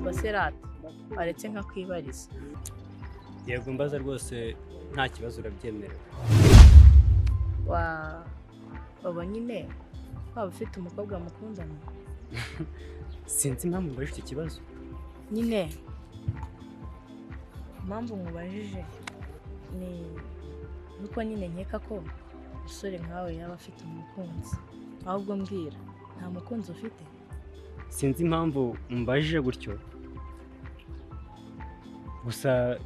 Baserata aretse nkakwibariza. Yego mbaza rwose nta kibazo urabyemerewe. Waba nyine waba ufite umukobwa mukundana? Sinzi impamvu mbajije iki kibazo. Nyine impamvu nkubajije ni nuko nyine nkeka ko umusore nkawe yaba afite umukunzi. Ahubwo mbwira, nta mukunzi ufite? Sinzi impamvu mbajije gutyo, gusa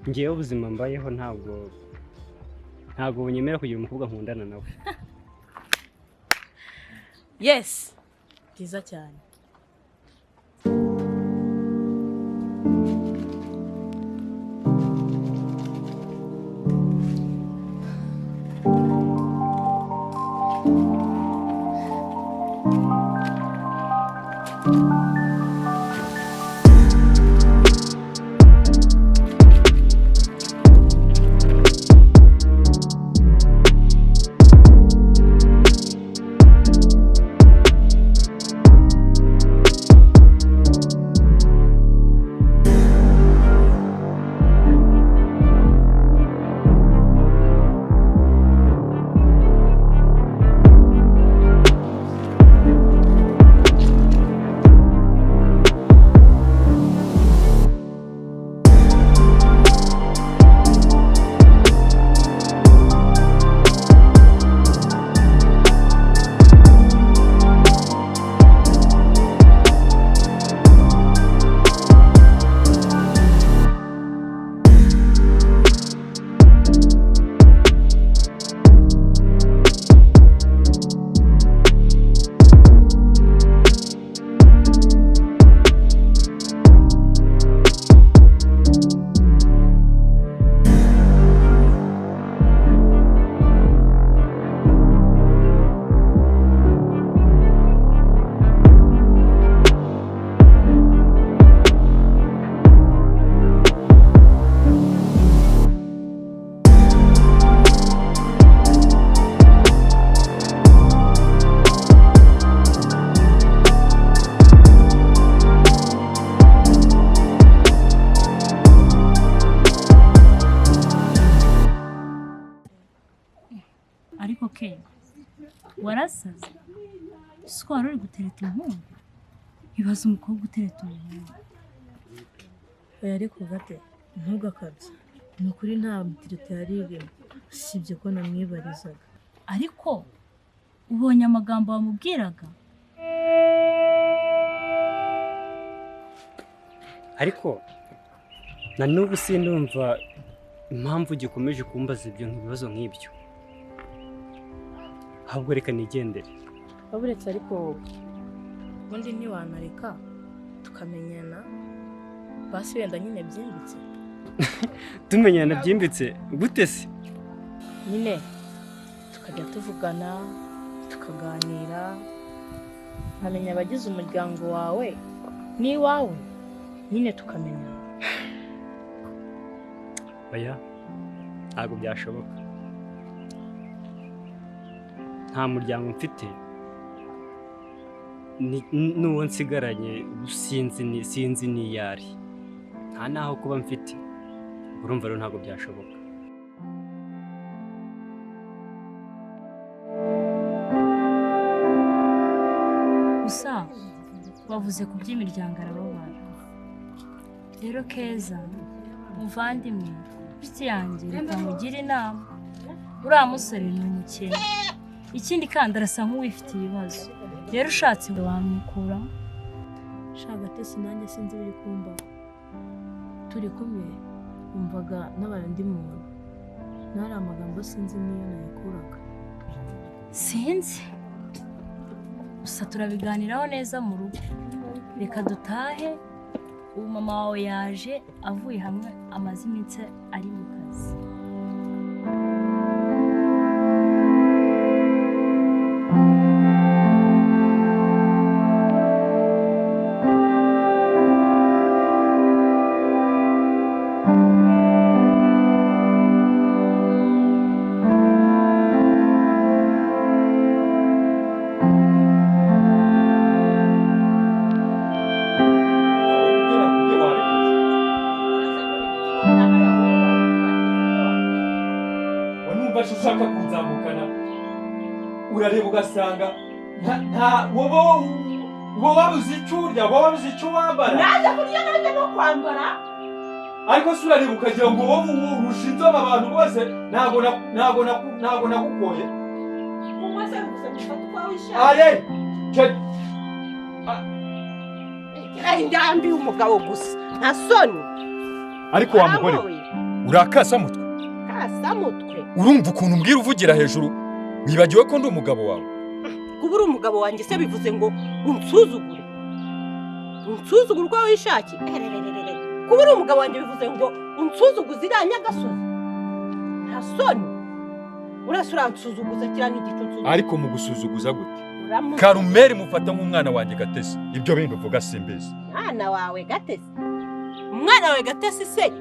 ngewe ubuzima mbayeho ntabwo bunyemera kugira umukobwa nkundana nawe. Yes, byiza cyane. Ariko ke warasaze siko wari uri gutereta umuhungu? Ibaza umukobwa utereta umuhungu. Oya ariko gate ntugakabye. Ni ukuri nta mutirito yari irimo, usibye ko namwibarizaga. Ariko ubonye amagambo wamubwiraga? Ariko na n'ubu sindumva impamvu gikomeje kumbaza ibyo nk'ibibazo nk'ibyo. Ahubwo reka nigendere. Waburetse ariko ubundi ntiwanareka tukamenyana basi wenda nyine byimbitse. Tumenyana byimbitse gute se? Nyine tukajya tuvugana tukaganira nkamenya abagize umuryango wawe n'iwawe nyine tukamenyana. Oya ntabwo byashoboka. Nta muryango mfite, n'uwo nsigaranye sinzi n'iyari, nta naho kuba mfite. Urumva rero ntabwo byashoboka. Gusa wavuze ku by'imiryango arababara. Rero Keza muvandimwe nshuti yanjye, reka mugire inama. Uriya musore ni umukene, ikindi kandi arasa nk'uwifite ibibazo. Rero ushatse wamwikura. Shagate sinanjye sinzi biri kumba. Turi kumwe umvaga n'abaye undi muntu. Nari amagambo sinzi niyo nayakuraga. Sinzi. Gusa turabiganiraho neza mu rugo. Reka dutahe. Ubu mama wawe yaje avuye hamwe, amaze iminsi ari mu kazi. ushaka kuzamukana urareba ugasanga nta wowe wabuze icyo urya, wowe wabuze icyo wambara. Naje kurya naje no kwambara. Ariko se urareba ukagira ngo wowe urushinze abantu bose ntago nagukoye. Umwese gusa gufata kwa wisha. Ale! Ari ndambi umugabo gusa. Nta soni. Ariko wa mugore urakasa mutwe. Kasa mutwe. Urumva ukuntu mbwira uvugira hejuru? Nibagiwe ko ndi umugabo wawe. Kubura umugabo wanjye se bivuze ngo unsuzugure. Unsuzugure uko wishaki. Kubura umugabo wanjye bivuze ngo unsuzuguze iranya gasozi. Nta soni. Urasura unsuzuguza kira n'igicucu. Ariko mu gusuzuguza gute? Karumeri mufata nk'umwana wanjye Gatesi. Ibyo bintu uvuga simbizi. Mwana wawe Gatesi. Umwana wawe Gatesi se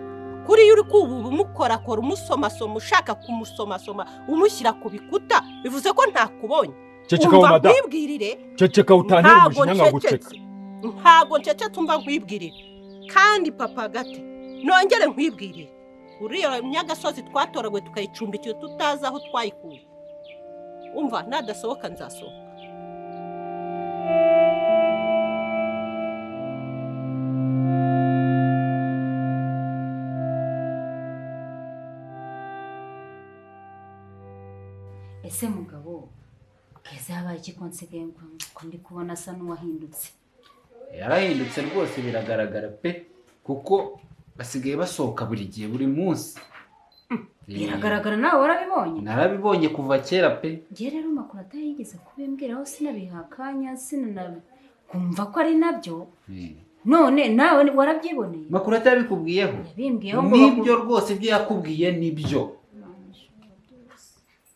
kuri yuri kububu umukorakora umusoma ushaka kumusoma umushyira ku bikuta bivuze ko ntakubonye. Ceceka wa madam. Nkwibwirire. Ceceka utantira umujinya nkaguceka. Ntago ncece tumva nkwibwirire. Kandi papa Gate nongere nkwibwirire. Uriyo Nyagasozi twatoragwe tukayicumbikira tutazi aho twayikuye. Umva nadasohoka nzasohoka. Ese mugabo keze habaye iki konsigaye ko ndi kubona asa n'uwahindutse? Yarahindutse rwose biragaragara pe kuko basigaye basohoka buri gihe buri munsi. Biragaragara nawe warabibonye? Narabibonye kuva kera pe. Ngiye rero makuru atayigeze kubimbwiraho sinabihakanya kumva ko ari nabyo. None nawe warabyiboneye? Makuru atabikubwiyeho? Yabimbwiyeho ngo nibyo rwose ibyo yakubwiye nibyo.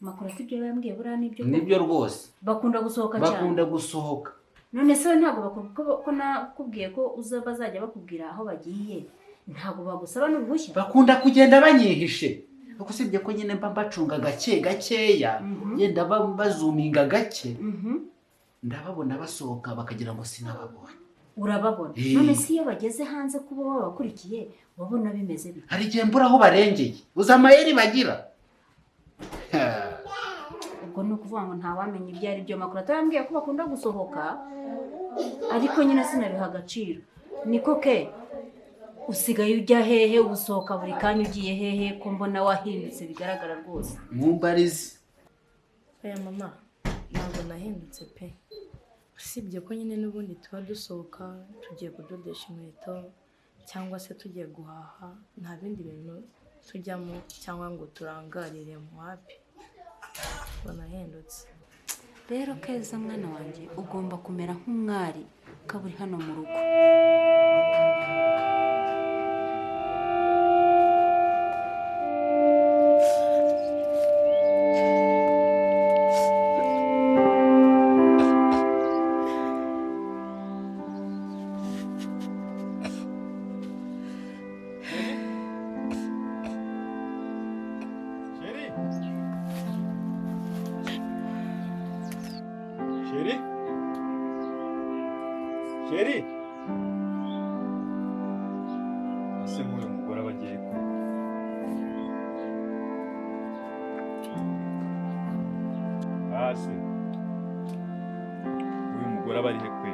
Makuru atibyo yambwiye bura nibyo. Nibyo rwose. Bakunda gusohoka cyane. Bakunda gusohoka. None se ntago bakubwiye nakubwiye ko bazajya bakubwira aho bagiye. Ntago bagusaba n'uruhushya. Bakunda kugenda banyihishe. Kuko sibye ko nyine mba mbacunga gakeya. Yenda bazuminga gake. Ndababona basohoka bakagira ngo sinababonye. Urababona? None se iyo bageze hanze kuba babakurikiye wabona bimeze bite? Hari igihe mbura aho barengeye. Uza amayeri bagira. Ubwo ni ukuvuga ngo ntawamenya ibyo ari byo. Makuru atambwiye ko bakunda gusohoka ariko nyine sinabiha agaciro. Niko ke usigaye ujya hehe usohoka buri kanya ugiye hehe ko mbona wahindutse bigaragara rwose. Mumbarize. Oya mama ntabwo nahindutse pe. Usibye ko nyine n'ubundi tuba dusohoka tugiye kudodesha inkweto cyangwa se tugiye guhaha nta bindi bintu tujyamo cyangwa ngo turangarire mu wapi. Banahindutse. Rero Keza mwana wanjye ugomba kumera nk'umwari ukaburi hano mu rugo. Sheri. Ese nk'uyu mugore abagiye kure. Ase. Uyu mugore aba ari he kwe?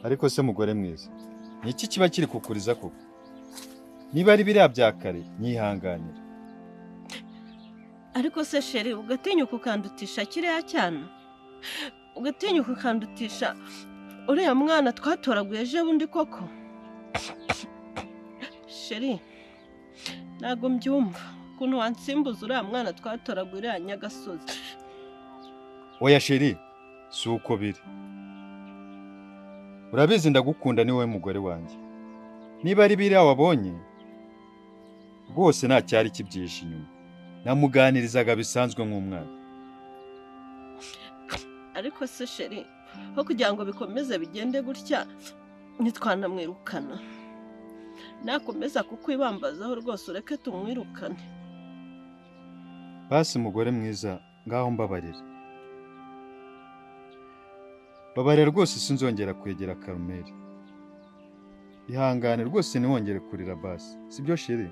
Ariko se mugore mwiza, ni iki kiba kiri kukuriza koko? Niba ari biriya bya kare nyihanganira. Ariko se Sheri ugatinyuka ukandutisha kiriya cyana? Ugatinyuka ukandutisha uriya mwana twatoraguye ejo bundi koko? Sheri ntago mbyumva ukuntu wansimbuza uriya mwana twatoraguye uriya Nyagasozi. Oya Sheri, si uko biri. urabizi ndagukunda ni wowe mugore wanjye. Niba ari biriya wabonye rwose nta cyari kibyihishe inyuma, namuganirizaga bisanzwe nk'umwana. ariko se sheri aho kugira ngo bikomeze bigende gutya ntitwanamwirukana. Nakomeza kukwibambazaho rwose ureke tumwirukane. Basi mugore mwiza, ngaho mbabarira. Babarira rwose sinzongera kwegera Karumeli. Ihangane rwose ntiwongere kurira basi. Sibyo sheri?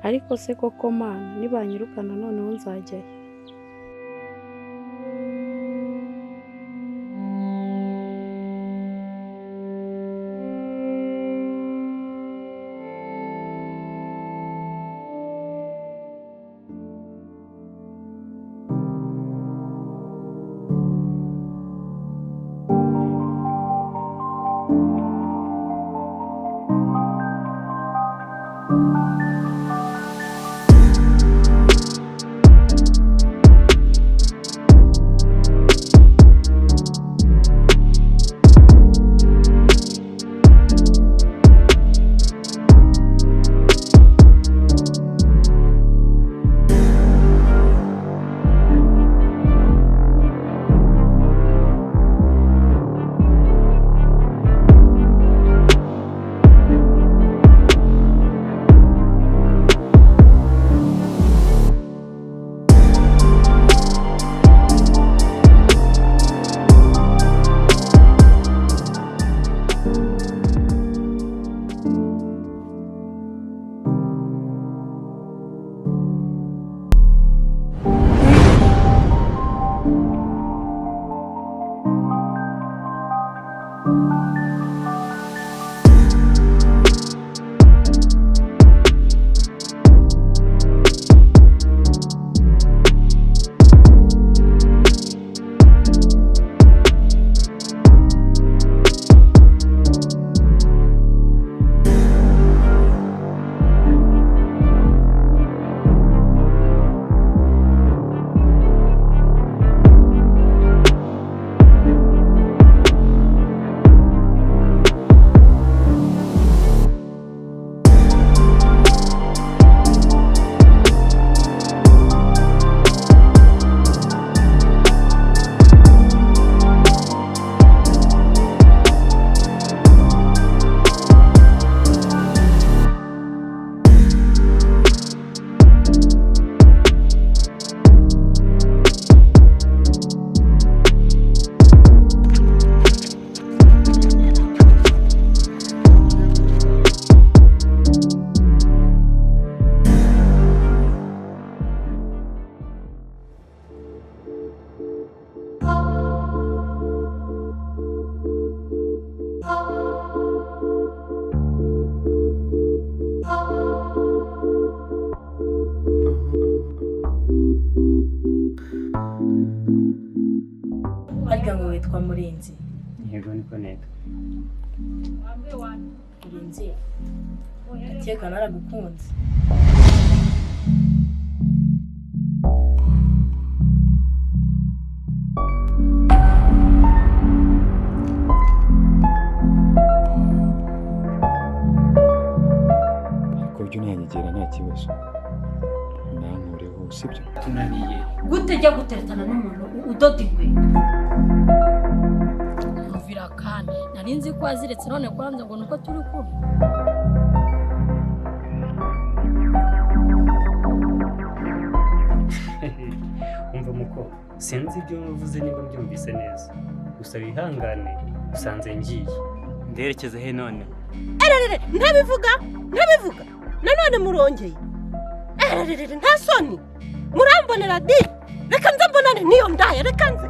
ariko se koko mana nibanyirukana noneho nzajyayo? Harya ngo witwa Murinzi? Yego niko nitwa. Murinzi, ndakeka naragukunze. Ariko byo ntanyegera nta kibazo. Nankureho sibyo? tunaniye. gute jya guteretana n'umuntu udoda inkweto? Yumvira kandi nari nzi ko waziretse none kwanza ngo nuko turi kumwe. Umva muko, sinzi ibyo wavuze niba byumvise neza. Gusa wihangane, usanze ngiye. Nderekeze he none? Ntabivuga nanone murongeye. Nta soni murambonera di, reka nze mbonane niyo ndaya, reka nze.